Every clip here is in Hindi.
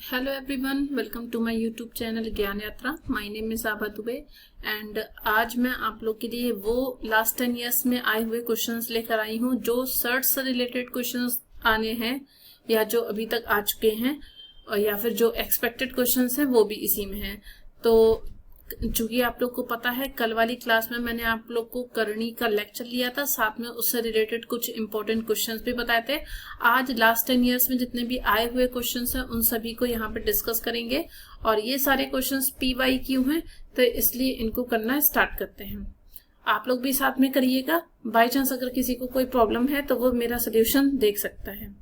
Hello everyone, welcome to my YouTube channel Gyan Yatra. My name is Abha Dubey and आज मैं आप लोग के लिए वो लास्ट 10 इयर्स में आए हुए क्वेश्चंस लेकर आई हूँ जो सर्च से रिलेटेड क्वेश्चंस आने हैं या जो अभी तक आ चुके हैं और या फिर जो एक्सपेक्टेड क्वेश्चंस हैं वो भी इसी में हैं। तो चूंकि आप लोग को पता है, कल वाली क्लास में मैंने आप लोग को करनी का लेक्चर लिया था, साथ में उससे रिलेटेड कुछ इंपॉर्टेंट क्वेश्चंस भी बताए थे। आज लास्ट 10 इयर्स में जितने भी आए हुए क्वेश्चंस हैं उन सभी को यहाँ पे डिस्कस करेंगे और ये सारे क्वेश्चंस PYQ हैं, तो इसलिए इनको करना स्टार्ट करते हैं। आप लोग भी साथ में करिएगा। बाई चांस अगर किसी को कोई प्रॉब्लम है तो वो मेरा सोल्यूशन देख सकता है।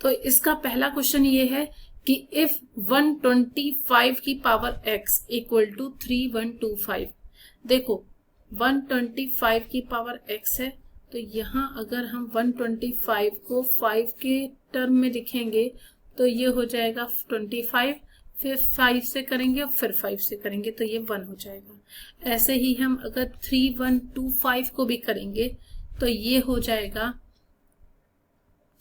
तो इसका पहला क्वेश्चन ये है कि इफ 125 की पावर x इक्वल टू 3125। देखो 125 की पावर x है, तो यहाँ अगर हम 125 को 5 के टर्म में लिखेंगे तो ये हो जाएगा 25, फिर 5 से करेंगे और फिर 5 से करेंगे तो ये 1 हो जाएगा। ऐसे ही हम अगर 3125 को भी करेंगे तो ये हो जाएगा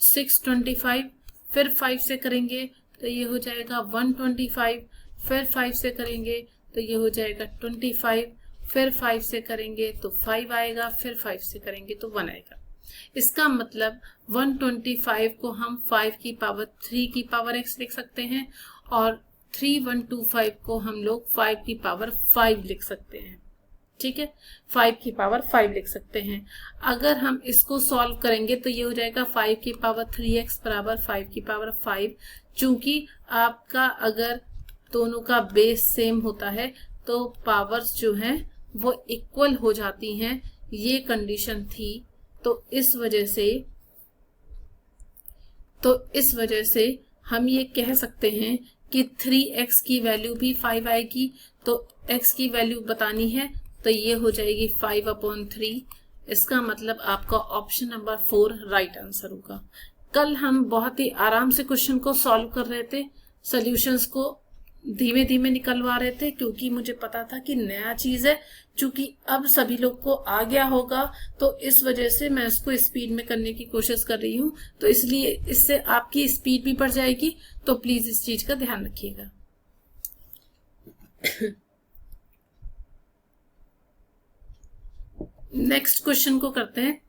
625, फिर 5 से करेंगे तो ये हो जाएगा 125, फिर 5 से करेंगे तो ये हो जाएगा 25, फिर 5 से करेंगे तो 5 आएगा, फिर 5 से करेंगे तो 1 आएगा। इसका मतलब 125 को हम 5 की पावर 3 की पावर x लिख सकते हैं और 3125 को हम लोग 5 की पावर 5 लिख सकते हैं। ठीक है, 5 की पावर 5 लिख सकते हैं। अगर हम इसको सॉल्व करेंगे तो ये हो जाएगा 5 की पावर 3x बराबर 5 की पावर 5। चूंकि आपका अगर दोनों का बेस सेम होता है तो पावर्स जो हैं वो इक्वल हो जाती हैं, ये कंडीशन थी। तो इस वजह से हम ये कह सकते हैं कि 3x की वैल्यू भी 5 आएगी। तो x की वैल्यू बतानी है तो ये हो जाएगी 5/3। इसका मतलब आपका ऑप्शन नंबर 4 राइट आंसर होगा। कल हम बहुत ही आराम से क्वेश्चन को सॉल्व कर रहे थे, सॉल्यूशंस को धीमे धीमे निकलवा रहे थे, क्योंकि मुझे पता था कि नया चीज है। चूंकि अब सभी लोग को आ गया होगा तो इस वजह से मैं इसको स्पीड में करने की कोशिश कर रही हूँ, तो इसलिए इससे आपकी स्पीड भी बढ़ जाएगी। तो प्लीज इस चीज का ध्यान रखिएगा। नेक्स्ट क्वेश्चन को करते हैं।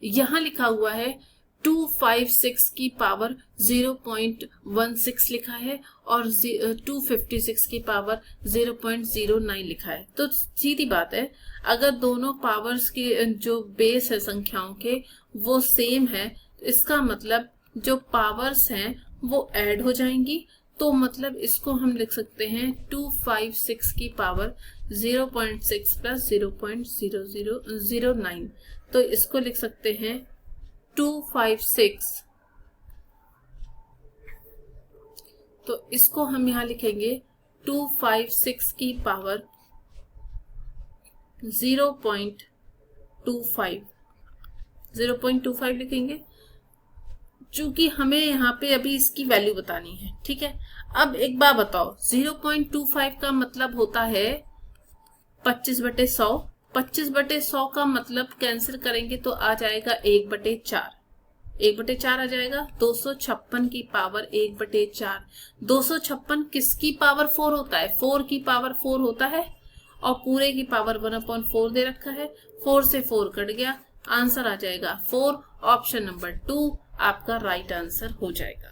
यहां लिखा हुआ है 256 की पावर 0.16 लिखा है और 256 की पावर 0.09 लिखा है। तो सीधी बात है, अगर दोनों पावर्स के जो बेस है संख्याओं के वो सेम है तो इसका मतलब जो पावर्स हैं वो ऐड हो जाएंगी। तो मतलब इसको हम लिख सकते हैं 256 की पावर 0.6 प्लस 0.0009। तो इसको लिख सकते हैं 256। तो इसको हम यहां लिखेंगे 256 की पावर 0.25 लिखेंगे, चूंकि हमें यहाँ पे अभी इसकी वैल्यू बतानी है। ठीक है, अब एक बात बताओ, 0.25 का मतलब होता है 25/100। 25/100 का मतलब कैंसिल करेंगे तो आ जाएगा 1/4। 1/4 आ जाएगा 256 की पावर 1/4। 256 किसकी पावर 4 होता है? 4 की पावर 4 होता है और पूरे की पावर 1/4 दे रखा है। 4 से 4 कट गया, आंसर आ जाएगा 4। ऑप्शन नंबर 2 आपका राइट आंसर हो जाएगा।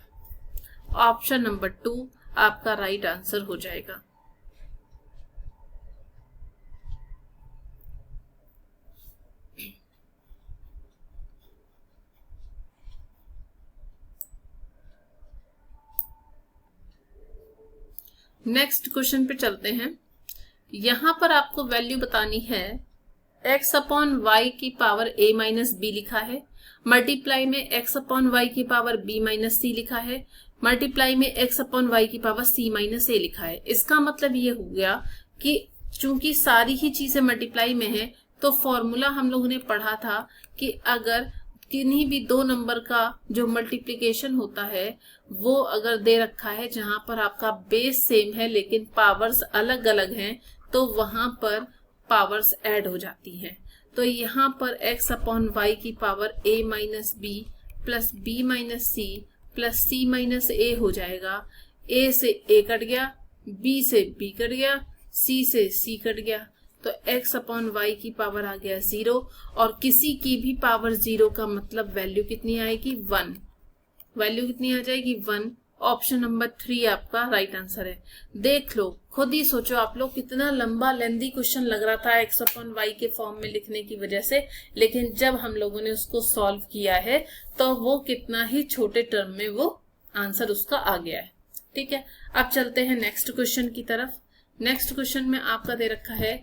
ऑप्शन नंबर 2 आपका राइट आंसर हो जाएगा। नेक्स्ट क्वेश्चन पे चलते हैं। यहां पर आपको वैल्यू बतानी है x/y की पावर a माइनस बी लिखा है, मल्टीप्लाई में x/y की पावर b माइनस सी लिखा है, मल्टीप्लाई में x/y की पावर c माइनस ए लिखा है। इसका मतलब ये हो गया कि चूंकि सारी ही चीजें मल्टीप्लाई में है तो फॉर्मूला हम लोगों ने पढ़ा था कि अगर किन्हीं भी दो नंबर का जो मल्टीप्लिकेशन होता है वो अगर दे रखा है जहां पर आपका बेस सेम है लेकिन पावर्स अलग अलग हैं तो वहां पर पावर्स ऐड हो जाती हैं। तो यहाँ पर x/y की power a minus B plus b minus C plus C minus A हो जाएगा। ए से ए कट गया, बी से बी कट गया, सी से सी कट गया, तो x अपॉन वाई की पावर आ गया 0। और किसी की भी पावर 0 का मतलब वैल्यू कितनी आएगी 1। वैल्यू कितनी आ जाएगी 1। ऑप्शन नंबर 3 आपका राइट आंसर है। देख लो, खुद ही सोचो आप लोग, कितना लंबा लेंदी क्वेश्चन लग रहा था x अपॉन वाई के फॉर्म में लिखने की वजह से, लेकिन जब हम लोगों ने उसको सॉल्व किया है तो वो कितना ही छोटे टर्म में वो आंसर उसका आ गया है। ठीक है, अब चलते हैं नेक्स्ट क्वेश्चन की तरफ। नेक्स्ट क्वेश्चन में आपका दे रखा है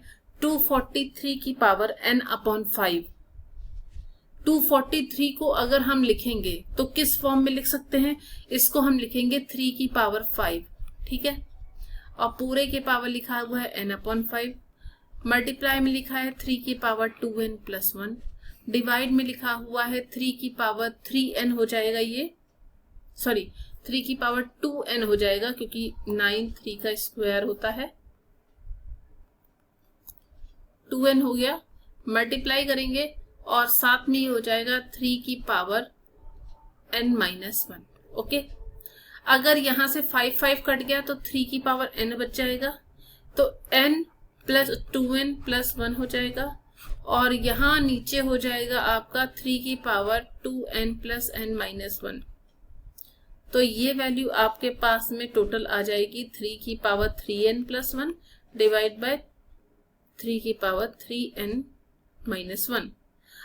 243 की पावर n अपॉन 5। 243 को अगर हम लिखेंगे तो किस फॉर्म में लिख सकते हैं? इसको हम लिखेंगे 3 की पावर 5। ठीक है, और पूरे के पावर लिखा हुआ है n अपॉन 5, मल्टीप्लाई में लिखा है 3 की पावर 2n प्लस 1, डिवाइड में लिखा हुआ है 3 की पावर 3n हो जाएगा, ये सॉरी 3 की पावर 2n हो जाएगा, क्योंकि 9 3 का स्क्वायर होता है, 2n हो गया। मल्टीप्लाई करेंगे और साथ में ही हो जाएगा 3 की पावर n माइनस 1। ओके, अगर यहां से 5 कट गया तो 3 की पावर n बच जाएगा, तो n प्लस 2n प्लस 1 हो जाएगा, और यहां नीचे हो जाएगा आपका 3 की power 2n plus n minus 1। तो ये वैल्यू आपके पास में टोटल आ जाएगी 3 की power 3n plus 1 divide by 3 की पावर 3n माइनस 1।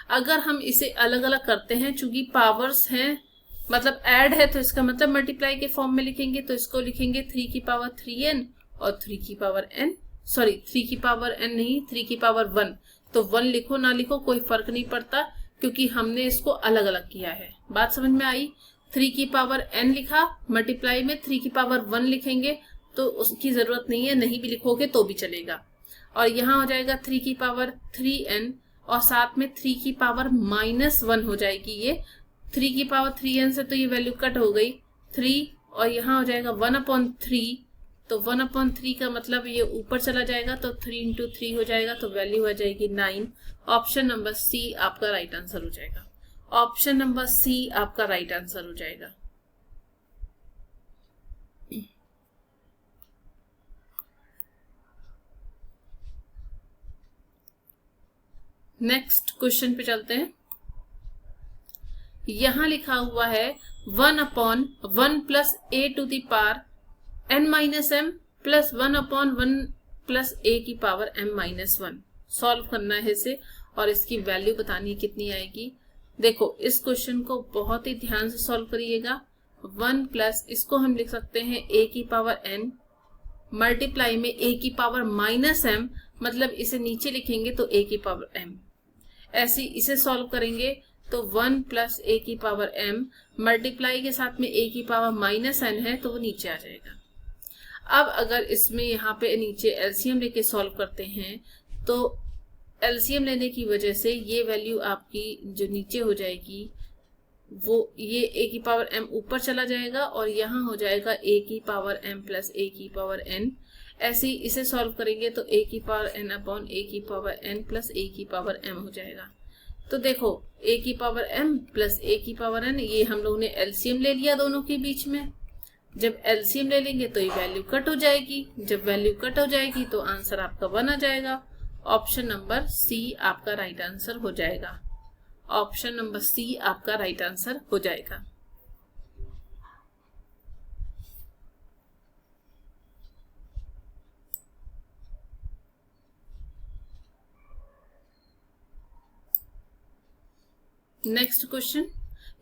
अगर हम इसे अलग अलग करते हैं, चूंकि पावर्स हैं मतलब ऐड है, तो इसका मतलब मल्टीप्लाई के फॉर्म में लिखेंगे, तो इसको लिखेंगे 3 की पावर 3n और 3 की पावर n, सॉरी 3 की पावर n नहीं, 3 की पावर 1। तो 1 लिखो ना लिखो कोई फर्क नहीं पड़ता, क्योंकि हमने इसको अलग अलग किया है। बात समझ में आई? 3 की पावर n लिखा, मल्टीप्लाई में 3 की पावर 1 लिखेंगे तो उसकी जरूरत नहीं है, नहीं भी लिखोगे तो भी चलेगा। और यहाँ हो जाएगा 3 की पावर 3n और साथ में 3 की पावर माइनस 1 हो जाएगी। ये 3 की पावर 3n से तो ये वैल्यू कट हो गई 3, और यहाँ हो जाएगा 1/3, तो 1/3 का मतलब ये ऊपर चला जाएगा, तो 3 इंटू 3 हो जाएगा, तो वैल्यू आ जाएगी 9। ऑप्शन नंबर सी आपका राइट आंसर हो जाएगा। ऑप्शन नंबर सी आपका राइट आंसर हो जाएगा। नेक्स्ट क्वेश्चन पे चलते हैं। यहां लिखा हुआ है 1/1 plus a to the power n minus m plus 1/1 plus a की पावर m माइनस 1। सॉल्व करना है इसे और इसकी वैल्यू बतानी है कितनी आएगी। देखो, इस क्वेश्चन को बहुत ही ध्यान से सॉल्व करिएगा। 1 प्लस, इसको हम लिख सकते हैं a की पावर n, मल्टीप्लाई में a की पावर माइनस m, मतलब इसे नीचे लिखेंगे तो a की पावर m। ऐसे इसे सॉल्व करेंगे तो 1 प्लस a की पावर m, मल्टीप्लाई के साथ में a की पावर माइनस n है, तो वो नीचे आ जाएगा। अब अगर इसमें यहाँ पे नीचे एलसीएम लेके सॉल्व करते हैं, तो एलसीएम लेने की वजह से ये वैल्यू आपकी जो नीचे हो जाएगी, वो ये a की पावर m ऊपर चला जाएगा, और यहाँ हो जाएगा a की पावर m प्लस a की पावर n। ऐसे ही इसे सॉल्व करेंगे तो a की पावर n अपॉन a की पावर n प्लस a की पावर m हो जाएगा। तो देखो, a की पावर m प्लस a की पावर n, ये हम लोगों ने एलसीएम ले लिया दोनों के बीच में। जब एलसीएम ले लेंगे तो ये वैल्यू कट हो जाएगी, जब वैल्यू कट हो जाएगी तो आंसर आपका 1 आ जाएगा। ऑप्शन नंबर सी आपका राइट आंसर हो जाएगा। ऑप्शन नंबर सी आपका राइट आंसर हो जाएगा। नेक्स्ट क्वेश्चन,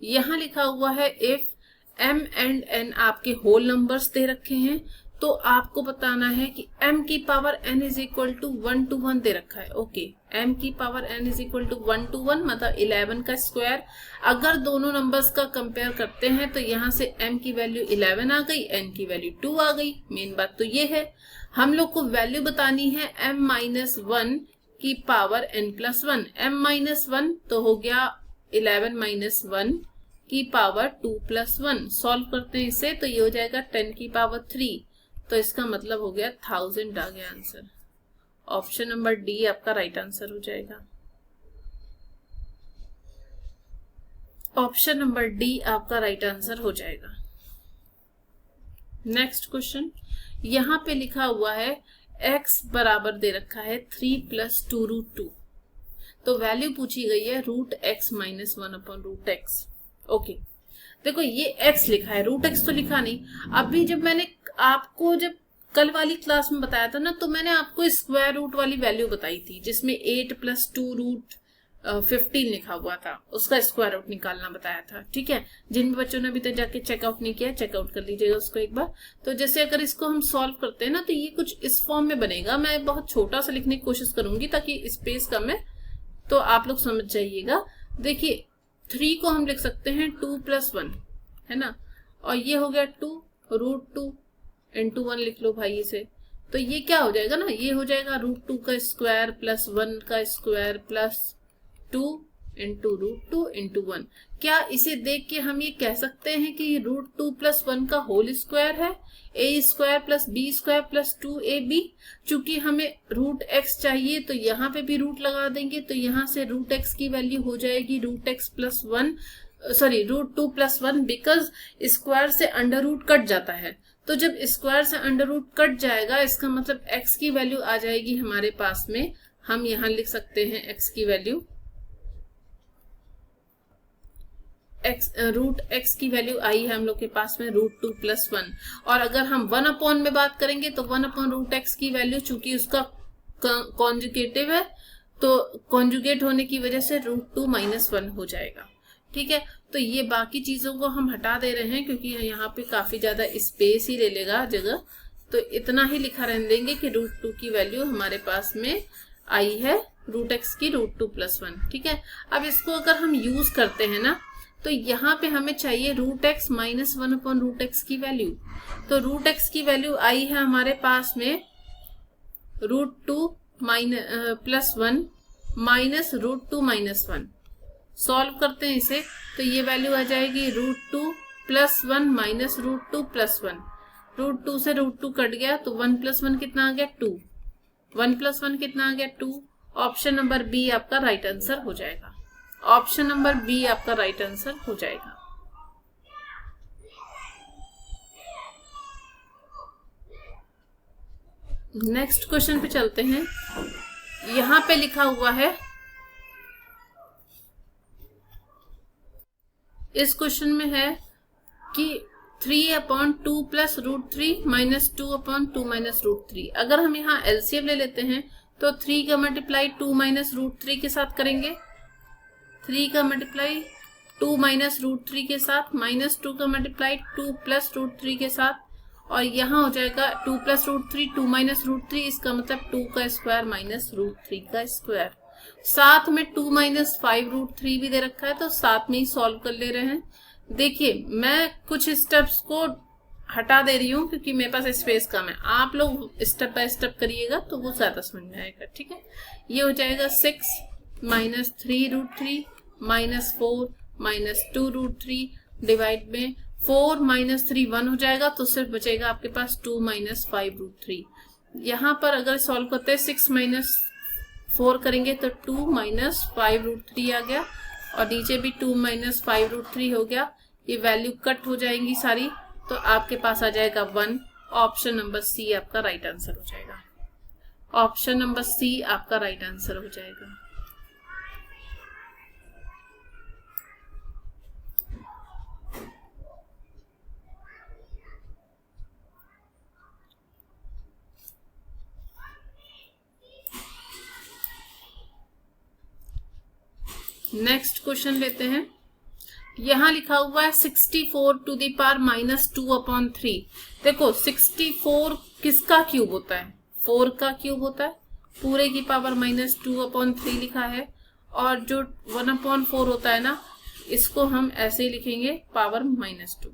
यहां लिखा हुआ है इफ m एंड n आपके होल नंबर्स दे रखे हैं, तो आपको बताना है कि m की power n is equal to 1 to 1 दे रखा है। ओके, m की power n is equal to 1 to 1 मतलब 11 का स्क्वायर। अगर दोनों नंबर्स का कंपेयर करते हैं तो यहाँ से m की वैल्यू 11 आ गई, n की वैल्यू 2 आ गई। मेन बात तो ये है, हम लोग को वैल्यू बतानी है m माइनस 1 की power n plus 1। m minus 1 तो हो गया 11 माइनस 1 की पावर 2 प्लस 1। सॉल्व करते हैं इसे तो ये हो जाएगा 10 की पावर 3, तो इसका मतलब हो गया 1000 आ गया आंसर। ऑप्शन नंबर डी आपका राइट आंसर हो जाएगा। ऑप्शन नंबर डी आपका राइट आंसर हो जाएगा। नेक्स्ट क्वेश्चन, यहाँ पे लिखा हुआ है x बराबर दे रखा है 3 + 2√2, तो वैल्यू पूछी गई है √x - 1/√x। ओके, देखो ये x लिखा है, √x तो लिखा नहीं। अभी जब मैंने आपको जब कल वाली क्लास में बताया था ना, तो मैंने आपको स्क्वायर रूट वाली वैल्यू बताई थी, जिसमें 8 + 2√15 लिखा हुआ था, उसका स्क्वायर रूट निकालना बताया था। ठीक है, जिन बच्चों ने अभी तक जाके चेकआउट नहीं किया, चेकआउट कर लीजिएगा उसको एक बार। तो जैसे अगर इसको हम सॉल्व करते हैं ना, तो ये कुछ इस फॉर्म में बनेगा। मैं बहुत छोटा सा लिखने की कोशिश करूंगी ताकि स्पेस कम है, तो आप लोग समझ जाइएगा। देखिए 3 को हम लिख सकते हैं 2 + 1, है ना, और ये हो गया 2√2 × 1 लिख लो भाई इसे। तो ये क्या हो जाएगा ना, ये हो जाएगा √2 का स्क्वायर प्लस 1 का स्क्वायर प्लस 2 × √2 × 1। क्या इसे देख के हम ये कह सकते हैं कि √2 + 1 का होल स्क्वायर है, a² + b² + 2ab। चूंकि हमें √x चाहिए तो यहाँ पे भी रूट लगा देंगे, तो यहाँ से √x की वैल्यू हो जाएगी √x + 1, सॉरी √2 + 1, बिकॉज स्क्वायर से अंडर रूट कट जाता है। तो जब स्क्वायर से अंडर रूट कट जाएगा, इसका मतलब x की वैल्यू आ जाएगी हमारे पास में। हम यहाँ लिख सकते हैं x की वैल्यू, √x की वैल्यू आई है हम लोग के पास में √2 + 1। और अगर हम 1/, में बात करेंगे तो 1/√x की वैल्यू, चूंकि उसका कॉन्जुगेटिव है, तो कॉन्जुगेट होने की वजह से √2 - 1 हो जाएगा। ठीक है, तो ये बाकी चीजों को हम हटा दे रहे हैं क्योंकि यहाँ पे काफी ज्यादा स्पेस ही ले लेगा जगह, तो इतना ही लिखा रहने देंगे कि √2 की वैल्यू हमारे पास में आई है √x की √2 + 1। ठीक है, अब इसको अगर हम यूज करते हैं ना, तो यहाँ पे हमें चाहिए √x - 1/√x की वैल्यू। तो √x की वैल्यू आई है हमारे पास में √2 + 1 माइनस √2 - 1। सॉल्व करते हैं इसे, तो ये वैल्यू आ जाएगी √2 + 1 माइनस √2 + 1। √2 से √2 कट गया, तो 1 + 1 कितना आ गया 2। 1 + 1 कितना आ गया 2। ऑप्शन नंबर बी आपका राइट आंसर हो जाएगा। ऑप्शन नंबर बी आपका राइट आंसर हो जाएगा। नेक्स्ट क्वेश्चन पे चलते हैं। यहां पे लिखा हुआ है, इस क्वेश्चन में है कि 3/2 + √3 - 2/2 - √3। अगर हम यहाँ एलसीएम ले लेते हैं तो 3 का मल्टीप्लाई 2 - √3 के साथ करेंगे, 3 का मल्टीप्लाई 2 - √3 के साथ, -2 का मल्टीप्लाई 2 + √3 के साथ, और यहाँ हो जाएगा 2 + √3 2 - √3, इसका मतलब 2 का स्क्वायर - √3 का स्क्वायर। साथ में 2 - 5√3 भी दे रखा है, तो साथ में ही सॉल्व कर ले रहे हैं। देखिए मैं कुछ स्टेप्स को हटा दे रही हूँ क्योंकि मेरे पास स्पेस कम है, आप लोग स्टेप बाय स्टेप करिएगा तो वो ज्यादा समझ में आएगा। ठीक है, ये हो जाएगा 6 - 3√3 -4 - 2√3 डिवाइड में 4 - 3 1 हो जाएगा, तो सिर्फ बचेगा आपके पास 2 - 5√3। यहाँ पर अगर सॉल्व करते हैं 6 - 4 करेंगे तो 2 - 5√3 आ गया, और नीचे भी 2 - 5√3 हो गया। ये वैल्यू कट हो जाएंगी सारी, तो आपके पास आ जाएगा 1। ऑप्शन नंबर सी आपका राइट आंसर हो जाएगा। ऑप्शन नंबर सी आपका राइट आंसर हो जाएगा। नेक्स्ट क्वेश्चन लेते हैं। यहां लिखा हुआ है 64 टू द पावर -2/3। देखो 64 किसका क्यूब होता है, 4 का क्यूब होता है, पूरे की पावर -2/3 लिखा है। और जो 1/4 होता है ना, इसको हम ऐसे ही लिखेंगे पावर -2।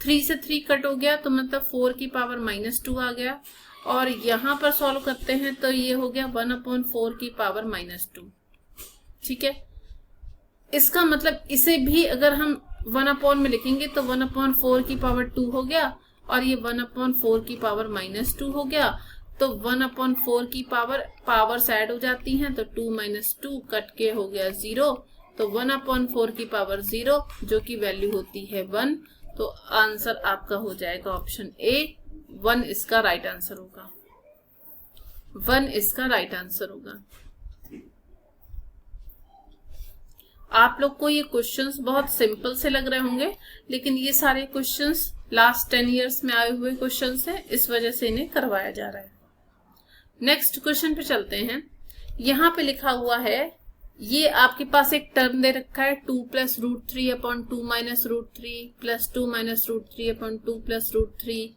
3 से 3 कट हो गया, तो मतलब 4 की पावर -2 आ गया। और यहां पर सॉल्व करते हैं तो ये हो गया 1/4 की पावर -2। ठीक है, इसका मतलब इसे भी अगर हम 1/, में लिखेंगे तो 1/4 की पावर 2 हो गया, और ये 1/4 की पावर -2 हो गया। तो 1/4 की पावर ऐड हो जाती हैं, तो 2 - 2 कट के हो गया 0, तो 1/4 की पावर 0 जो की वैल्यू होती है 1। तो आंसर आपका हो जाएगा ऑप्शन ए, 1 इसका राइट आंसर होगा। 1 इसका राइट आंसर होगा। आप लोग को ये क्वेश्चंस बहुत सिंपल से लग रहे होंगे, लेकिन ये सारे क्वेश्चंस लास्ट 10 इयर्स में आए हुए क्वेश्चंस हैं, इस वजह से इन्हें करवाया जा रहा है। नेक्स्ट क्वेश्चन पे चलते हैं। यहाँ पे लिखा हुआ है, ये आपके पास एक टर्म दे रखा है 2 + √3 upon 2 - √3 plus 2 - √3 upon 2 + √3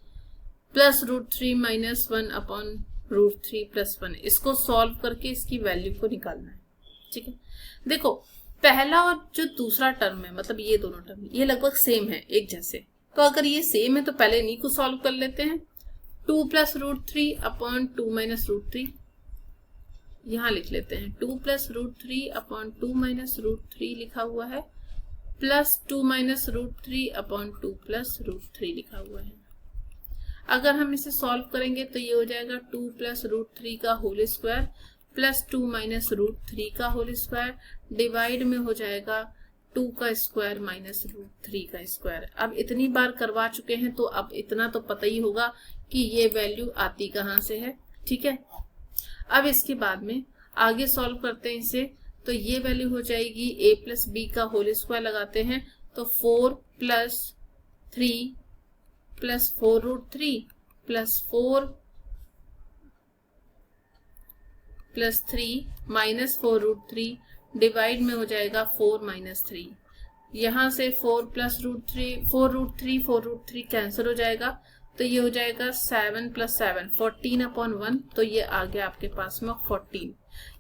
plus √3 - 1 upon √3 + 1। इसको सॉल्व करके इसकी वैल्यू को निकालना है। ठीक है, देखो पहला और जो दूसरा टर्म है, मतलब ये दोनों टर्म ये लगभग सेम है, एक जैसे। तो अगर ये सेम है तो पहले इन्हीं को सॉल्व कर लेते हैं। 2 + √3 अपॉन 2 - √3 यहां लिख लेते हैं। 2 + √3 अपॉन 2 - √3 लिखा हुआ है, प्लस 2 - √3 अपॉन 2 + √3 लिखा हुआ है। अगर हम इसे सॉल्व करेंगे तो ये हो जाएगा 2 + √3 का होल स्क्वायर प्लस 2 - √3 का होल स्क्वायर डिवाइड में हो जाएगा 2 का स्क्वायर माइनस √3 का स्क्वायर। अब इतनी बार करवा चुके हैं तो अब इतना तो पता ही होगा कि ये वैल्यू आती कहाँ से है। ठीक है, अब इसके बाद में आगे सॉल्व करते हैं इसे, तो ये वैल्यू हो जाएगी a + b का होल स्क्वायर लगाते हैं तो 4 + 3 + 4 √3 + 4 + 3 - 4 √3 डिवाइड में हो जाएगा 4 - 3। यहाँ से 4 + √3 4 √3 4 √3 कैंसिल हो जाएगा, तो ये हो जाएगा 7 + 7 14 अपॉन 1। तो ये आ गया आपके पास में 14।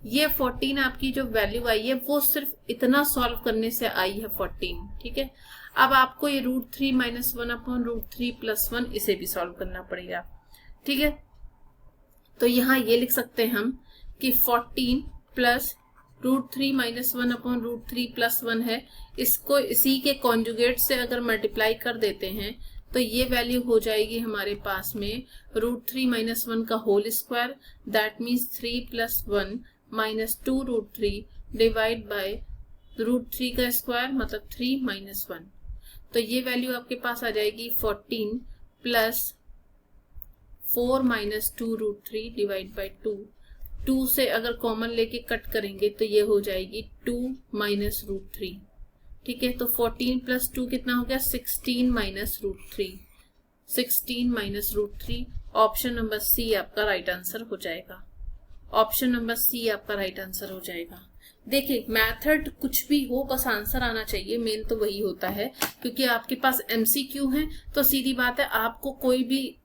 ये 14 आपकी जो वैल्यू आई है वो सिर्फ इतना सॉल्व करने से आई है 14। ठीक है, अब आपको ये √3 - 1 अपॉन √3 + 1 इसे भी सॉल्व करना पड़ेगा। ठीक है, तो यहाँ ये लिख सकते हैं हम कि 14 + √3 - 1 अपॉन √3 + 1 है। इसको इसी के कॉन्जुगेट से अगर मल्टीप्लाई कर देते हैं तो ये वैल्यू हो जाएगी हमारे पास में √3 - 1 का whole square, that means 3 + 1 - 2 √3 divide by √3 का स्क्वायर मतलब 3 - 1। तो ये वैल्यू आपके पास आ जाएगी 14 + 4 - 2 √3 डिवाइड बाय 2। 2 से अगर कॉमन लेके कट करेंगे तो ये हो जाएगी 2 - √3। ठीक है, तो 14 + 2 कितना हो गया 16 - √3 16 - √3। ऑप्शन नंबर सी आपका राइट आंसर हो जाएगा। ऑप्शन नंबर सी आपका राइट आंसर हो जाएगा। देखिए मेथड कुछ भी हो, बस आंसर आना चाहिए, मेन तो वही होता है। क्योंकि आपके पास MCQ है तो सीधी बात है, आपको कोई भी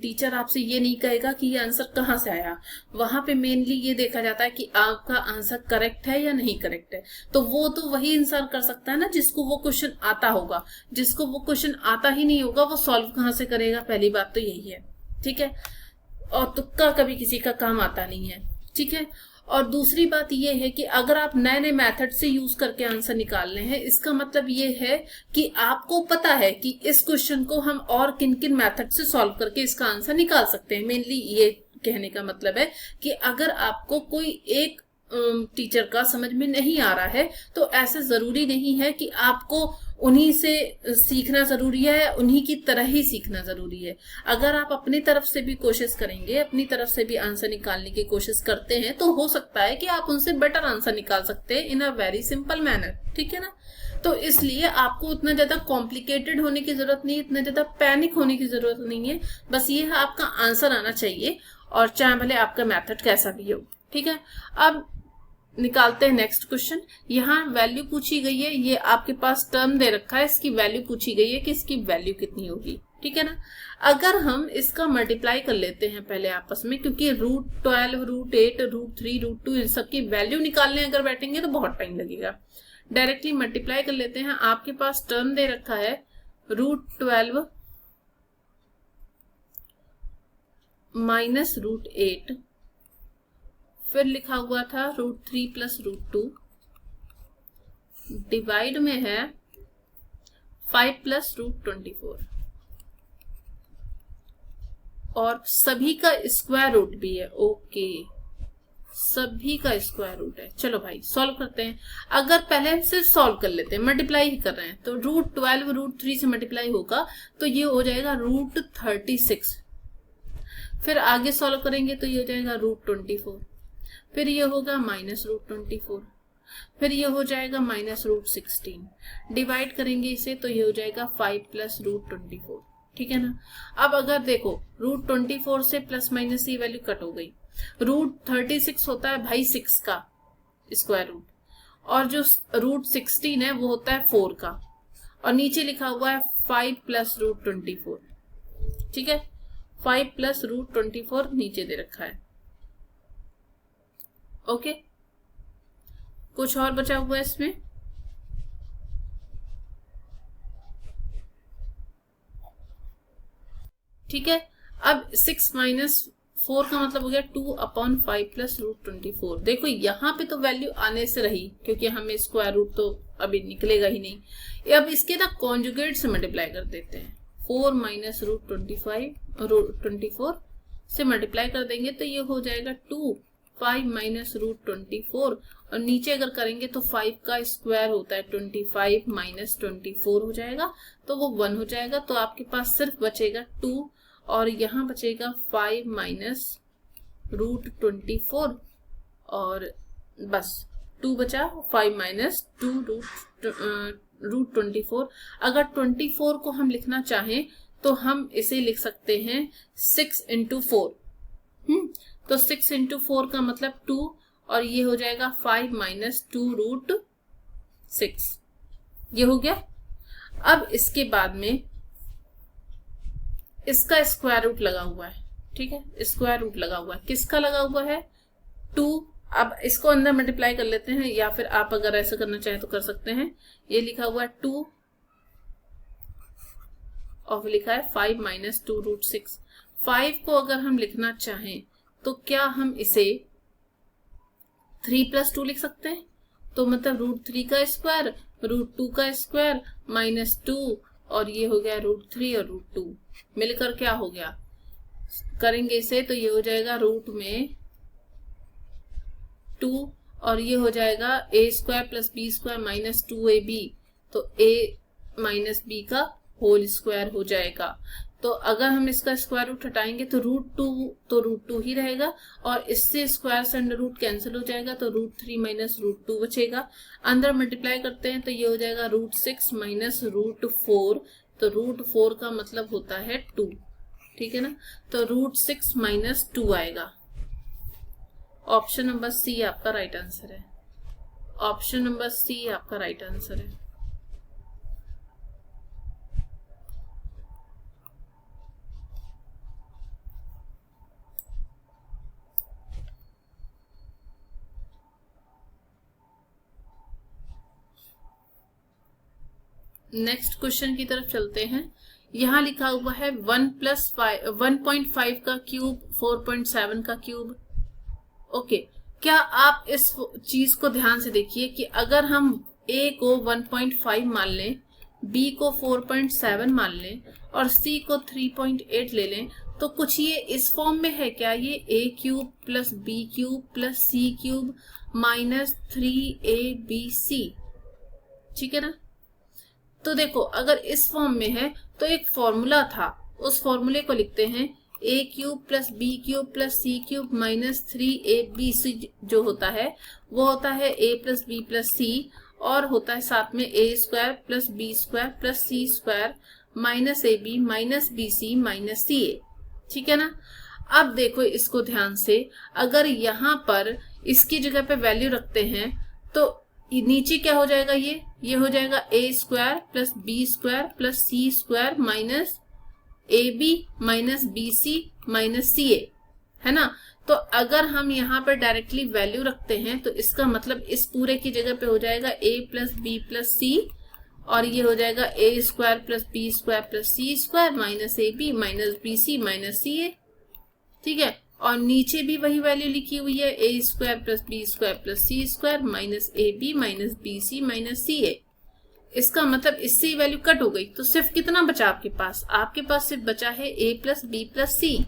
टीचर आपसे ये नहीं कहेगा कि ये आंसर कहाँ से आया। वहां पे मेनली ये देखा जाता है कि आपका आंसर करेक्ट है या नहीं करेक्ट है। तो वो तो वही इंसान कर सकता है ना जिसको वो क्वेश्चन आता होगा। जिसको वो क्वेश्चन आता ही नहीं होगा वो सॉल्व कहाँ से करेगा, पहली बात तो यही है। ठीक है, और तुक्का कभी किसी का काम आता नहीं है। ठीक है, और दूसरी बात ये है कि अगर आप नए नए मेथड से यूज करके आंसर निकाल रहे हैं, इसका मतलब ये है कि आपको पता है कि इस क्वेश्चन को हम और किन किन मेथड से सॉल्व करके इसका आंसर निकाल सकते हैं। मेनली ये कहने का मतलब है कि अगर आपको कोई एक टीचर का समझ में नहीं आ रहा है तो ऐसे जरूरी नहीं है कि आपको उन्हीं से सीखना जरूरी है, उन्हीं की तरह ही सीखना जरूरी है। अगर आप अपनी तरफ से भी कोशिश करेंगे, अपनी तरफ से भी आंसर निकालने की कोशिश करते हैं तो हो सकता है कि आप उनसे बेटर आंसर निकाल सकते हैं इन अ वेरी सिंपल मैनर। ठीक है ना, तो इसलिए आपको उतना ज्यादा कॉम्प्लिकेटेड होने की जरूरत नहीं है, इतना ज्यादा पैनिक होने की जरूरत नहीं है। बस ये है आपका आंसर आना चाहिए, और चाहे भले आपका मेथड कैसा भी हो। ठीक है, अब निकालते हैं नेक्स्ट क्वेश्चन। यहाँ वैल्यू पूछी गई है, ये आपके पास टर्म दे रखा है, इसकी वैल्यू पूछी गई है कि इसकी वैल्यू कितनी होगी। ठीक है ना, अगर हम इसका मल्टीप्लाई कर लेते हैं पहले आपस में, क्योंकि √12 √8 √3 √2 इन सब की वैल्यू निकालने अगर बैठेंगे तो बहुत टाइम लगेगा। डायरेक्टली मल्टीप्लाई कर लेते हैं। आपके पास टर्म दे रखा है √12 - √8, फिर लिखा हुआ था √3 + √2 डिवाइड में है 5 + √24, और सभी का स्क्वायर रूट भी है। ओके, सभी का स्क्वायर रूट है। चलो भाई सॉल्व करते हैं। अगर पहले हम सिर्फ सॉल्व कर लेते हैं, मल्टीप्लाई ही कर रहे हैं, तो √12 √3 से मल्टीप्लाई होगा तो ये हो जाएगा √36। फिर आगे सॉल्व करेंगे तो ये हो जाएगा √24, फिर ये होगा -√24, फिर ये हो जाएगा -√16। डिवाइड करेंगे इसे तो ये हो जाएगा 5 + √24। ठीक है ना। अब अगर देखो √24 से प्लस माइनस ये वैल्यू कट हो गई। √36 होता है भाई 6 का स्क्वायर रूट, और जो √16 है वो होता है 4 का, और नीचे लिखा हुआ है 5 + √24। ठीक है, 5 + √24 नीचे दे रखा है। ओके, कुछ और बचा हुआ है इसमें? ठीक है, अब 6 - 4 का मतलब हो गया 2/5 + √24। देखो यहाँ पे तो वैल्यू आने से रही, क्योंकि हमें स्क्वायर रूट तो अभी निकलेगा ही नहीं। अब इसके ना कॉन्जुगेट से मल्टीप्लाई कर देते हैं। 4 - √24 से मल्टीप्लाई कर देंगे तो ये हो जाएगा 2, 5 - √24, और नीचे अगर करेंगे तो 5 का स्क्वायर होता है 25 - 24 हो जाएगा, तो वो 1 हो जाएगा। तो आपके पास सिर्फ बचेगा 2, और यहाँ बचेगा 5 - √24, और बस 2 बचा। 5 - 2 √24। अगर 24 को हम लिखना चाहें तो हम इसे लिख सकते हैं 6 × 4। तो 6 × 4 का मतलब 2, और ये हो जाएगा 5 - 2 √6। ये हो गया। अब इसके बाद में इसका स्क्वायर रूट लगा हुआ है। ठीक है, स्क्वायर रूट लगा हुआ है। किसका लगा हुआ है? 2। अब इसको अंदर मल्टीप्लाई कर लेते हैं, या फिर आप अगर ऐसा करना चाहें तो कर सकते हैं। ये लिखा हुआ है 2, और लिखा है 5 - 2 √6। 5 को अगर हम लिखना चाहें तो क्या हम इसे 3 + 2 लिख सकते हैं? तो मतलब √3 का स्क्वायर, √2 का स्क्वायर -2, और ये हो गया √3 और √2 मिलकर क्या हो गया, करेंगे इसे तो ये हो जाएगा रूट में 2, और ये हो जाएगा a² + b² - 2ab, तो a - b का होल स्क्वायर हो जाएगा। तो अगर हम इसका स्क्वायर रूट हटाएंगे तो √2 तो √2 ही रहेगा, और इससे स्क्वायर से अंडर रूट कैंसिल हो जाएगा, तो √3 - √2 बचेगा। अंदर मल्टीप्लाई करते हैं तो ये हो जाएगा √6 - √4, तो √4 का मतलब होता है 2। ठीक है ना, तो √6 - 2 आएगा। ऑप्शन नंबर सी आपका राइट आंसर है। ऑप्शन नंबर सी आपका राइट आंसर है। नेक्स्ट क्वेश्चन की तरफ चलते हैं। यहाँ लिखा हुआ है 1.5 का क्यूब 4.7 का क्यूब। ओके, क्या आप इस चीज को ध्यान से देखिए कि अगर हम a को 1.5 मान लें, b को 4.7 मान लें, और c को 3.8 ले लें, तो कुछ ये इस फॉर्म में है क्या? ये a³ + b³ + c³ - 3abc। ठीक है ना। तो देखो अगर इस फॉर्म में है तो एक फॉर्मूला था, उस फॉर्मूले को लिखते हैं a³ + b³ + c³ - 3abc। जो होता है वो होता है a + b + c, और होता है साथ में a² + b² + c² - ab - bc - ca। ठीक है ना। अब देखो इसको ध्यान से, अगर यहाँ पर इसकी जगह पे वैल्यू रखते हैं तो नीचे क्या हो जाएगा? ये हो जाएगा a² + b² + c² - ab - bc - ca, है ना। तो अगर हम यहाँ पर डायरेक्टली वैल्यू रखते हैं तो इसका मतलब इस पूरे की जगह पे हो जाएगा a + b + c, और ये हो जाएगा a² + b² + c² - ab - bc - ca। ठीक है, और नीचे भी वही वैल्यू लिखी हुई है a² + b² + c² - ab - bc - ca। इसका मतलब इससे ही वैल्यू कट हो गई, तो सिर्फ कितना बचा आपके पास? आपके पास सिर्फ बचा है a + b + c।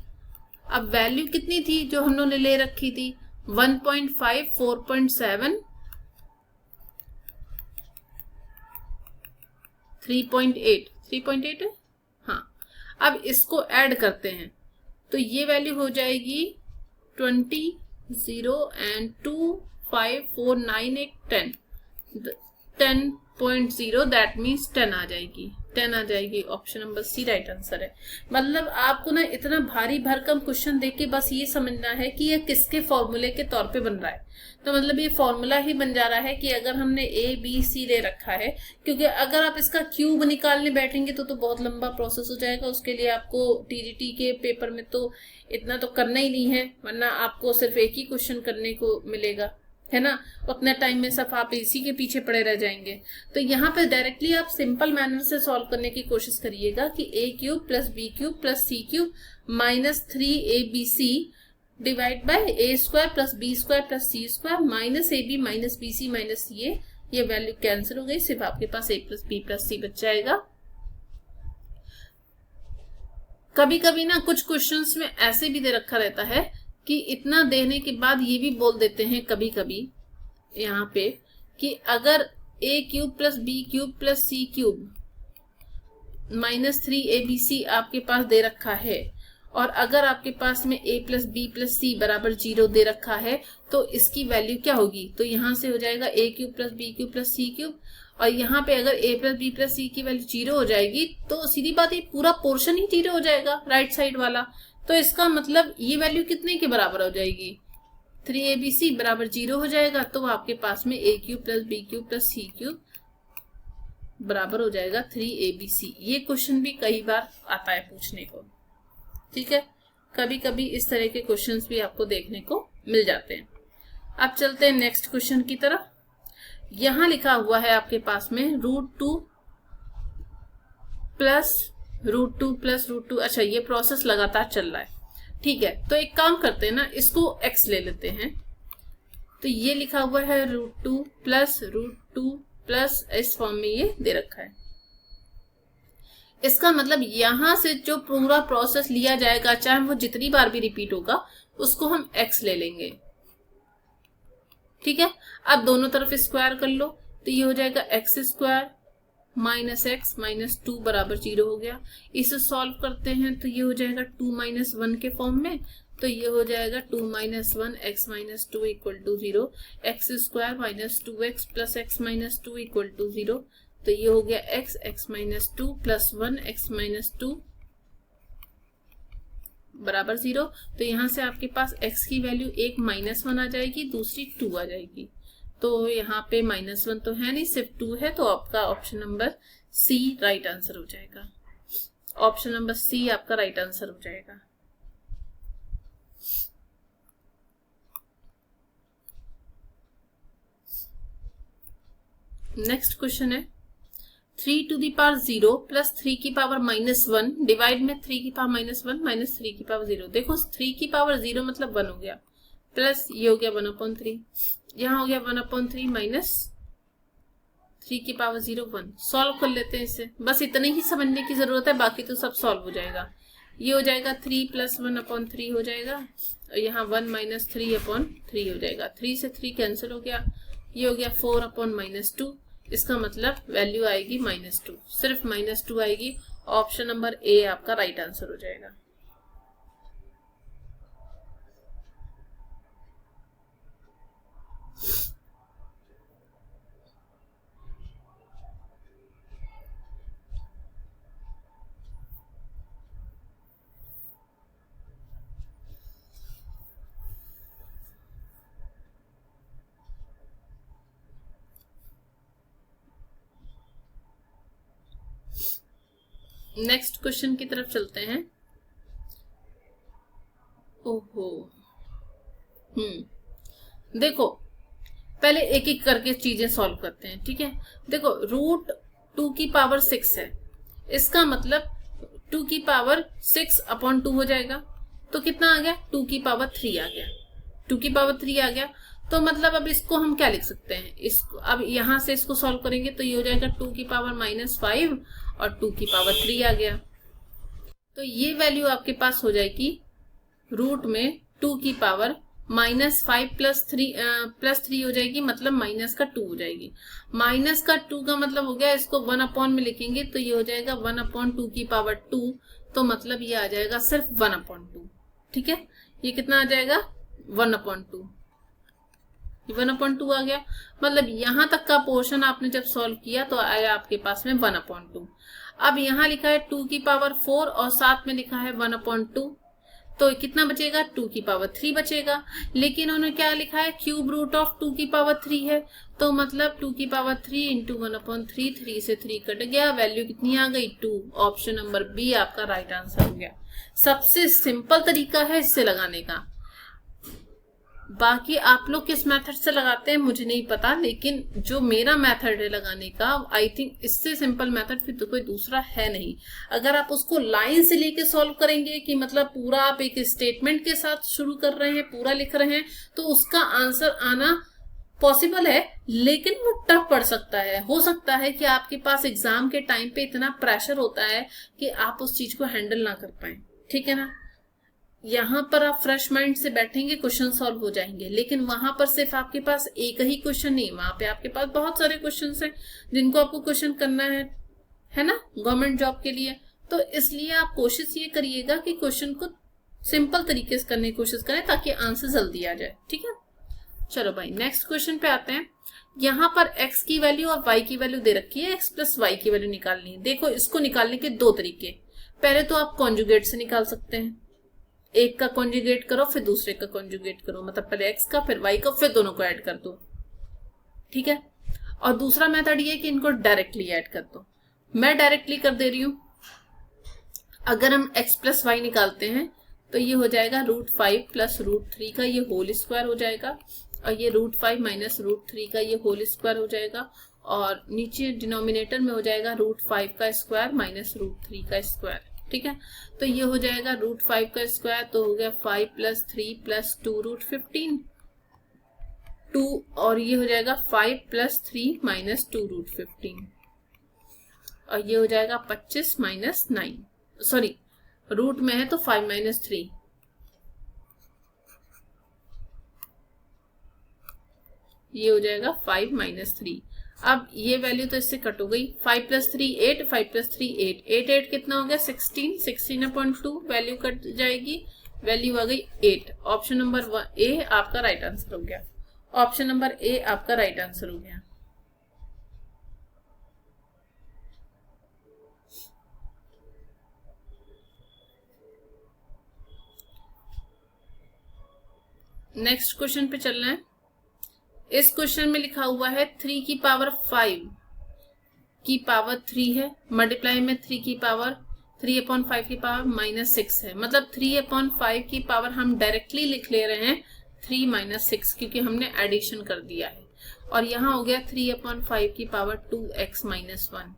अब वैल्यू कितनी थी जो हम लोगों ने ले रखी थी? 1.5, 4.7, 3.8, 3.8 है हाँ। अब इसको ऐड करते हैं तो ये वैल्यू हो जाएगी 20, 0 एंड 2, 5, 4, 9, 8, 10, 10.0 दैट मीन्स 10 आ जाएगी, 10 आ जाएगी। Option number C right answer है। मतलब आपको ना इतना भारी भरकम क्वेश्चन देख के बस ये समझना है कि ये किसके फॉर्मूले के तौर पे बन रहा है। तो मतलब ये फॉर्मूला ही बन जा रहा है कि अगर हमने ए बी सी ले रखा है, क्योंकि अगर आप इसका क्यूब निकालने बैठेंगे तो बहुत लंबा प्रोसेस हो जाएगा। उसके लिए आपको टीजीटी के पेपर में तो इतना तो करना ही नहीं है, वरना आपको सिर्फ एक ही क्वेश्चन करने को मिलेगा, है ना। उतना टाइम में सब आप इसी के पीछे पड़े रह जाएंगे। तो यहाँ पे डायरेक्टली आप सिंपल मैनर से सॉल्व करने की कोशिश करिएगा कि A cube plus B cube plus C cube minus 3abc divide by A square plus B square plus C square minus A B minus B C minus ये वैल्यू कैंसिल हो गई, सिर्फ आपके पास A plus B plus C बच जाएगा। कभी कभी ना कुछ क्वेश्चंस में ऐसे भी दे रखा रहता है कि इतना देने के बाद ये भी बोल देते हैं कभी कभी यहाँ पे कि अगर A cube plus B cube plus C cube minus 3abc आपके पास दे रखा है और अगर आपके पास में a प्लस बी प्लस सी बराबर 0 दे रखा है तो इसकी वैल्यू क्या होगी। तो यहाँ से हो जाएगा a cube plus B cube plus C cube और यहाँ पे अगर a plus B plus C की वैल्यू 0 हो जाएगी तो सीधी बात ये पूरा पोर्शन ही 0 हो जाएगा राइट साइड वाला। तो इसका मतलब ये वैल्यू कितने के बराबर हो जाएगी, 3abc बराबर 0 हो जाएगा। तो आपके पास में a cube plus B cube plus C cube बराबर हो जाएगा 3abc। ये क्वेश्चन भी कई बार आता है पूछने को, ठीक है। कभी कभी इस तरह के क्वेश्चंस भी आपको देखने को मिल जाते हैं। अब चलते हैं नेक्स्ट क्वेश्चन की तरफ। यहां लिखा हुआ है आपके पास में √2 प्लस √2 प्लस √2। अच्छा, ये प्रोसेस लगातार चल रहा है, ठीक है। तो एक काम करते हैं ना, इसको x ले लेते हैं। तो ये लिखा हुआ है √2 प्लस इस फॉर्म में ये दे रखा है। इसका मतलब यहां से जो पूरा प्रोसेस लिया जाएगा, चाहे वो जितनी बार भी रिपीट होगा, उसको हम x ले लेंगे, ठीक है। अब दोनों तरफ स्क्वायर कर लो तो ये हो जाएगा x square minus x minus 2 बराबर 0 हो गया। इसे सॉल्व करते हैं तो ये हो जाएगा 2 माइनस 1 के फॉर्म में। तो ये हो जाएगा 2 minus 1 X minus 2 equal to 0, X square minus 2x plus X minus 2 equal to 0। तो ये हो गया X minus 2 plus 1 X minus 2 बराबर 0। तो यहाँ से आपके पास x की वैल्यू एक -1 आ जाएगी, दूसरी 2 आ जाएगी। तो यहाँ पे -1 तो है नहीं, सिर्फ 2 है। तो आपका option number C right answer हो जाएगा। ऑप्शन नंबर सी आपका राइट आंसर हो जाएगा। नेक्स्ट क्वेश्चन है 3 टू दी पावर 0 प्लस 3 की पावर -1 डिवाइड में 3 की पावर -1 माइनस 3 की पावर 0। देखो 3 की पावर 0 मतलब 1 हो गया, प्लस ये हो गया 1/3, यहाँ हो गया 1/3 माइनस 3 की पावर 0 1। सॉल्व कर लेते हैं इसे, बस इतने ही समझने की जरूरत है, बाकी तो सब सॉल्व हो जाएगा। ये हो जाएगा 3 प्लस 1/3 हो जाएगा और यहाँ 1 माइनस 3/3 हो जाएगा। 3 से 3 कैंसिल हो गया, ये हो गया 4/-2। इसका मतलब वैल्यू आएगी -2, सिर्फ -2 आएगी। ऑप्शन नंबर ए आपका राइट आंसर हो जाएगा। नेक्स्ट क्वेश्चन की तरफ चलते हैं। ओहो, देखो पहले एक एक करके चीजें सॉल्व करते हैं, ठीक है। देखो √2 की पावर 6 है, इसका मतलब 2 की पावर 6/2 हो जाएगा। तो कितना आ गया, 2 की पावर 3 आ गया, 2 की पावर 3 आ गया। तो मतलब अब इसको हम क्या लिख सकते हैं, इसको अब यहां से इसको सॉल्व करेंगे तो ये हो जाएगा 2 की पावर -5 और 2 की पावर 3 आ गया। तो ये वैल्यू आपके पास हो जाएगी रूट में 2 की पावर -5 +3 हो जाएगी, मतलब -2 हो जाएगी। -2 का मतलब हो गया, इसको 1 अपॉन में लिखेंगे तो ये हो जाएगा 1/2 की पावर 2, तो मतलब ये आ जाएगा सिर्फ 1/2। ठीक है, ये कितना आ जाएगा 1/2, 1/2 आ गया। मतलब यहां तक का पोर्शन आपने जब सॉल्व किया तो आया आपके पास में 1/2। अब यहाँ लिखा है 2 की पावर 4 और साथ में लिखा है 1/2, तो कितना बचेगा 2 की पावर 3 बचेगा। लेकिन उन्होंने क्या लिखा है, क्यूब रूट ऑफ 2 की पावर 3 है, तो मतलब 2 की पावर 3 इंटू 1/3, 3 से 3 कट गया, वैल्यू कितनी आ गई 2। ऑप्शन नंबर बी आपका राइट आंसर हो गया। सबसे सिंपल तरीका है इससे लगाने का। बाकी आप लोग किस मेथड से लगाते हैं मुझे नहीं पता, लेकिन जो मेरा मेथड है लगाने का, आई थिंक इससे सिंपल मेथड फिर तो कोई दूसरा है नहीं। अगर आप उसको लाइन से लेके सॉल्व करेंगे कि मतलब पूरा आप एक स्टेटमेंट के साथ शुरू कर रहे हैं, पूरा लिख रहे हैं, तो उसका आंसर आना पॉसिबल है, लेकिन वो टफ पड़ सकता है। हो सकता है कि आपके पास एग्जाम के टाइम पे इतना प्रेशर होता है कि आप उस चीज को हैंडल ना कर पाए। ठीक है ना, यहाँ पर आप फ्रेश माइंड से बैठेंगे, क्वेश्चन सॉल्व हो जाएंगे, लेकिन वहां पर सिर्फ आपके पास एक ही क्वेश्चन नहीं, वहां पे आपके पास बहुत सारे क्वेश्चन हैं जिनको आपको क्वेश्चन करना है ना, गवर्नमेंट जॉब के लिए। तो इसलिए आप कोशिश ये करिएगा कि क्वेश्चन को सिंपल तरीके से करने की कोशिश करें ताकि आंसर जल्दी आ जाए। ठीक है, चलो भाई नेक्स्ट क्वेश्चन पे आते हैं। यहाँ पर x की वैल्यू और y की वैल्यू दे रखी है, x प्लस y की वैल्यू निकालनी है। देखो, इसको निकालने के दो तरीके, पहले तो आप कॉन्जुगेट से निकाल सकते हैं, एक का कॉन्जुगेट करो फिर दूसरे का कॉन्जुगेट करो, मतलब पहले x का फिर y का फिर दोनों को ऐड कर दो। ठीक है, और दूसरा मेथड ये कि इनको डायरेक्टली ऐड कर दो। मैं डायरेक्टली कर दे रही हूं। अगर हम x प्लस वाई निकालते हैं तो ये हो जाएगा √5 प्लस √3 का ये होल स्क्वायर हो जाएगा, और ये √5 माइनस √3 का ये होल स्क्वायर हो जाएगा, और नीचे डिनोमिनेटर में हो जाएगा √5 का स्क्वायर माइनस √3 का स्क्वायर। ठीक है, तो ये हो जाएगा √5 का स्क्वायर, तो हो गया 5 + 3 + 2 √15 2, और ये हो जाएगा 5 + 3 - 2 √15, और ये हो जाएगा 25 - 9, सॉरी रूट में है तो 5 - 3, ये हो जाएगा 5 - 3। अब ये वैल्यू तो इससे कट हो गई, 5 + 3 8, 5 + 3 8, 8 8 कितना हो गया 16, 16/2 वैल्यू कट जाएगी, वैल्यू आ गई 8। ऑप्शन नंबर ए आपका राइट आंसर हो गया। ऑप्शन नंबर ए आपका राइट आंसर हो गया। नेक्स्ट क्वेश्चन पे चलना है। इस क्वेश्चन में लिखा हुआ है 3 की पावर 5 की पावर 3 है, मल्टीप्लाई में 3 की पावर 3/5 की पावर -6 है, मतलब 3/5 की पावर हम डायरेक्टली लिख ले रहे हैं 3 - 6, क्योंकि हमने एडिशन कर दिया है, और यहाँ हो गया 3/5 की पावर 2x - 1।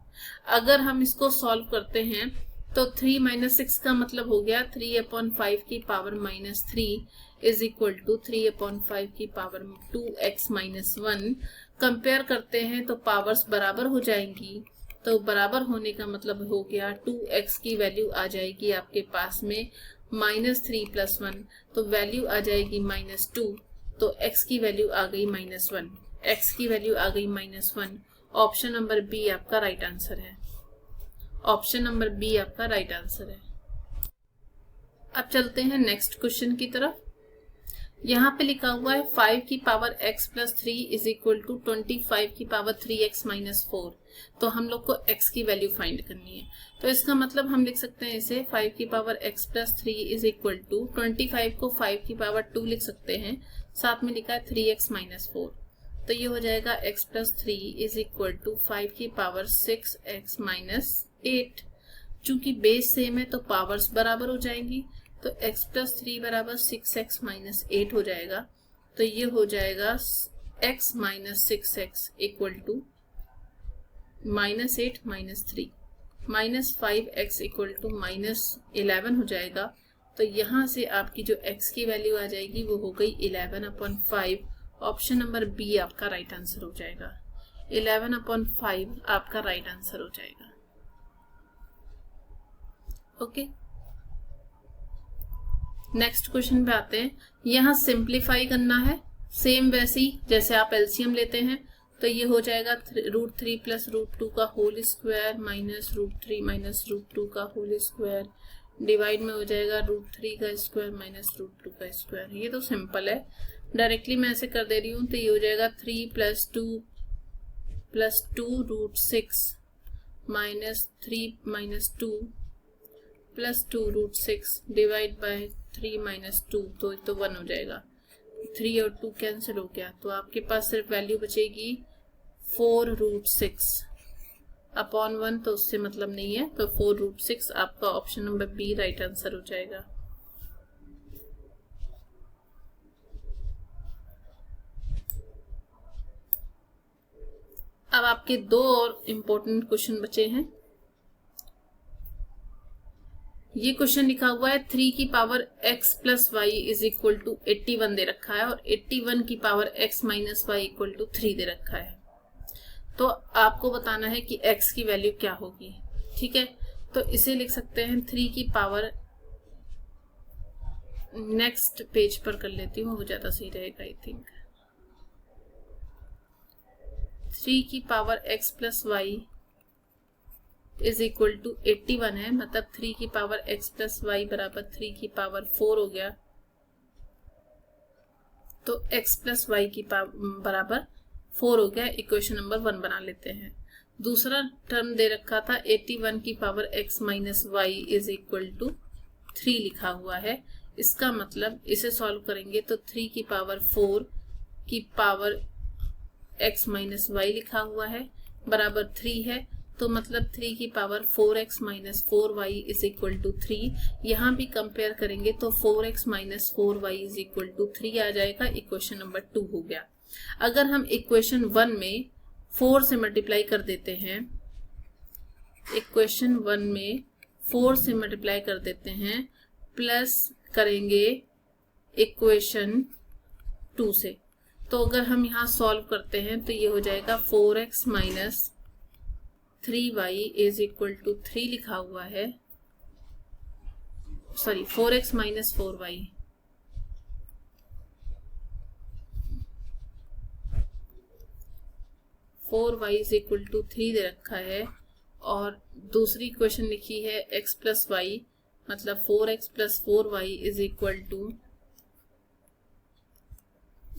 अगर हम इसको सॉल्व करते हैं तो 3 - 6 का मतलब हो गया 3/5 की पावर -3 इज इक्वल टू 3/5 की पावर 2x - 1। कंपेयर करते हैं तो पावर्स बराबर हो जाएंगी, तो बराबर होने का मतलब हो गया 2x की वैल्यू आ जाएगी आपके पास में -3 + 1, तो वैल्यू आ जाएगी -2, तो x की वैल्यू आ गई -1, x की वैल्यू आ गई -1। ऑप्शन नंबर बी आपका राइट आंसर है। ऑप्शन नंबर बी आपका राइट आंसर है। अब चलते हैं नेक्स्ट क्वेश्चन की तरफ। यहाँ पे लिखा हुआ है 5 की power x + 3 is equal to 25 की पावर 3x - 4, तो हम लोग को x की वैल्यू फाइंड करनी है। तो इसका मतलब हम लिख सकते हैं इसे 5 की power x + 3 is equal to 25 को 5 की पावर 2 लिख सकते हैं, साथ में लिखा है 3x - 4, तो ये हो जाएगा x + 3 इज इक्वल टू 5 की पावर 6x - 8। चूंकि बेस सेम है तो पावर्स बराबर हो जाएंगी, तो x + 3 बराबर 6x - 8 हो जाएगा, तो ये हो जाएगा x - 6x equal to -8 - 3 -5x equal to -11 हो जाएगा। तो यहाँ से आपकी जो x की वैल्यू आ जाएगी वो हो गई 11/5। ऑप्शन नंबर बी आपका राइट आंसर हो जाएगा। 11/5 आपका राइट आंसर हो जाएगा। ओके, नेक्स्ट क्वेश्चन पे आते हैं। यहाँ सिंप्लीफाई करना है सेम वैसे ही जैसे आप एलसीएम लेते हैं, तो ये हो जाएगा √3 प्लस √2 का होल स्क्वायर माइनस √3 माइनस √2 का होल स्क्वायर डिवाइड में हो जाएगा √3 का स्क्वायर माइनस √2 का स्क्वायर। ये तो सिंपल है, डायरेक्टली मैं ऐसे कर दे रही हूँ। तो ये हो जाएगा 3 + 2 + 2 √6 minus 3 minus 2 plus 2 √6 divide by 3 minus 2, तो 1 हो जाएगा। 3 और 2 कैंसिल हो गया, तो आपके पास सिर्फ वैल्यू बचेगी 4 √6 अपॉन 1, तो उससे मतलब नहीं है, तो 4 √6 आपका option number B right answer हो जाएगा। अब आपके 2 और इम्पोर्टेंट क्वेश्चन बचे हैं। ये क्वेश्चन लिखा हुआ है 3 की पावर x + y = 81 दे रखा है और 81 की पावर x - y = 3 दे रखा है। तो आपको बताना है कि x की वैल्यू क्या होगी। ठीक है, तो इसे लिख सकते हैं 3 की पावर, नेक्स्ट पेज पर कर लेती हूँ, वो ज्यादा सही रहेगा आई थिंक। 3 की पावर x + y = 81 है, मतलब 3 की पावर x + y बराबर 3 की पावर 4 हो गया। तो x + y की बराबर 4 हो गया। इक्वेशन नंबर 1 बना लेते हैं। दूसरा टर्म दे रखा था 81 की पावर x - y = 3 लिखा हुआ है। इसका मतलब इसे सॉल्व करेंगे तो 3 की पावर 4 की पावर x - y लिखा हुआ है बराबर 3 है, तो मतलब 3 की पावर 4x - 4y = 3। यहाँ भी कंपेयर करेंगे तो 4x - 4y = 3 आ जाएगा। इक्वेशन नंबर 2 हो गया। अगर हम इक्वेशन 1 में 4 से मल्टीप्लाई कर देते हैं, इक्वेशन 1 में 4 से मल्टीप्लाई कर देते हैं, प्लस करेंगे इक्वेशन 2 से, तो अगर हम यहाँ सॉल्व करते हैं तो ये हो जाएगा 4x - 3y = 3 लिखा हुआ है, सॉरी 4x - 4y, = 3 दे रखा है। और दूसरी इक्वेशन लिखी है x + y, मतलब 4x + 4y =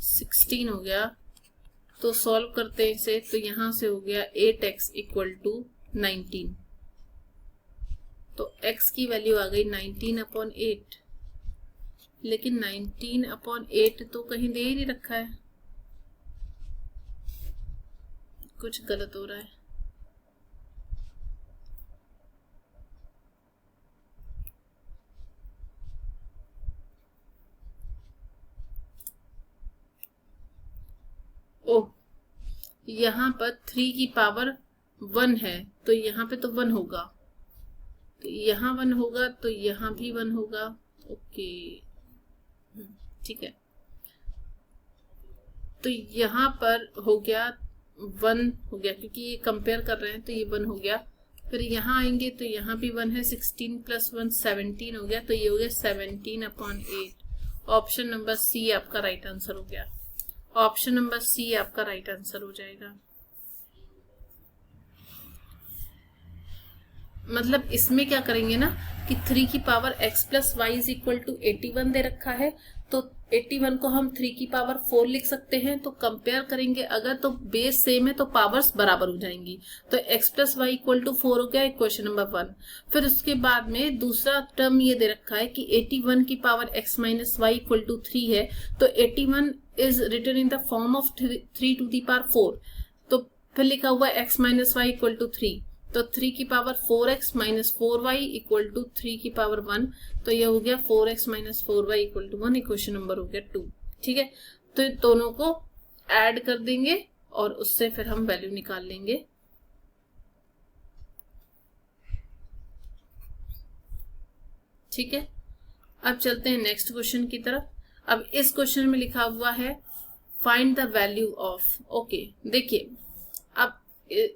16 हो गया। तो सॉल्व करते हैं इसे, तो यहां से हो गया 8x = 19। तो x की वैल्यू आ गई 19/8, लेकिन 19/8 तो कहीं दे ही नहीं रखा है, कुछ गलत हो रहा है। ओह, यहाँ पर 3 की पावर 1 है, तो यहाँ पे तो 1 होगा, तो यहाँ 1 होगा, तो यहाँ भी 1 होगा। ओके, ठीक है, तो यहाँ पर हो गया 1 हो गया, क्योंकि ये कंपेयर कर रहे हैं तो ये 1 हो गया। फिर यहाँ आएंगे तो यहाँ भी 1 है, 16 + 1 17 हो गया, तो ये हो गया 17/8। ऑप्शन नंबर सी आपका राइट आंसर हो गया। ऑप्शन नंबर सी आपका राइट आंसर हो जाएगा। मतलब इसमें क्या करेंगे ना कि 3 की पावर x + y = 81 दे रखा है, तो 81 को हम 3 की पावर 4 लिख सकते हैं। तो कंपेयर करेंगे अगर, तो बेस सेम है तो पावर्स बराबर हो जाएंगी। तो x + y = 4 हो गया इक्वेशन नंबर 1। फिर उसके बाद में दूसरा टर्म ये दे रखा है कि 81 की पावर x - y = 3 है, तो 81 is written in the form of 3⁴। तो फिर लिखा हुआ x - y = 3, तो 3 की पावर 4x - 4y = 3 की पावर 1, तो ये हो गया 4x - 4y = 1। इक्वेशन नंबर हो गया 2। ठीक है, तो दोनों को ऐड कर देंगे और उससे फिर हम वैल्यू निकाल लेंगे। ठीक है, अब चलते हैं नेक्स्ट क्वेश्चन की तरफ। अब इस क्वेश्चन में लिखा हुआ है find the value of. Okay, देखिए अब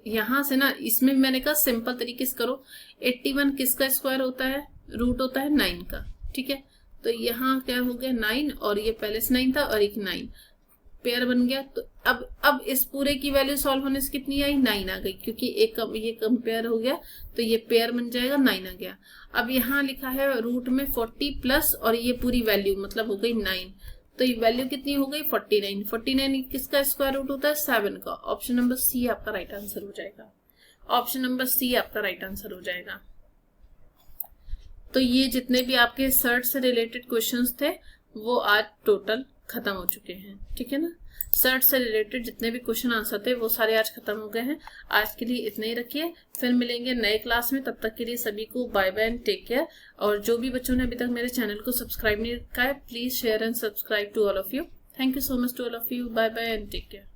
यहां से ना, इसमें मैंने कहा सिंपल तरीके से करो। 81 किसका स्क्वायर होता है? रूट होता है 9 का। ठीक है, तो यहाँ क्या हो गया 9 और ये पहले से 9 था और एक 9 पेयर बन गया। तो अब इस पूरे की वैल्यू सॉल्व होने से कितनी आई 9 आ गई, क्योंकि एक ये कंपेयर हो गया तो ये पेयर बन जाएगा 9 आ गया। अब यहाँ लिखा है रूट में 40 प्लस और ये पूरी वैल्यू मतलब हो गई 9, तो ये वैल्यू कितनी हो गई 49। 49 किसका स्क्वायर रूट होता है 7 का। ऑप्शन नंबर सी आपका राइट आंसर हो जाएगा। ऑप्शन नंबर सी आपका राइट आंसर हो जाएगा। तो ये जितने भी आपके सर्ट से रिलेटेड क्वेश्चंस थे वो आज टोटल खत्म हो चुके हैं, ठीक है ना। सर्ट से रिलेटेड जितने भी क्वेश्चन आंसर थे वो सारे आज खत्म हो गए हैं। आज के लिए इतना ही रखिए, फिर मिलेंगे नए क्लास में। तब तक के लिए सभी को bye bye and take care. और जो भी बच्चों ने अभी तक मेरे चैनल को सब्सक्राइब नहीं रखा है, please share and subscribe to all of you. Thank you so much to all of you. Bye bye and take care.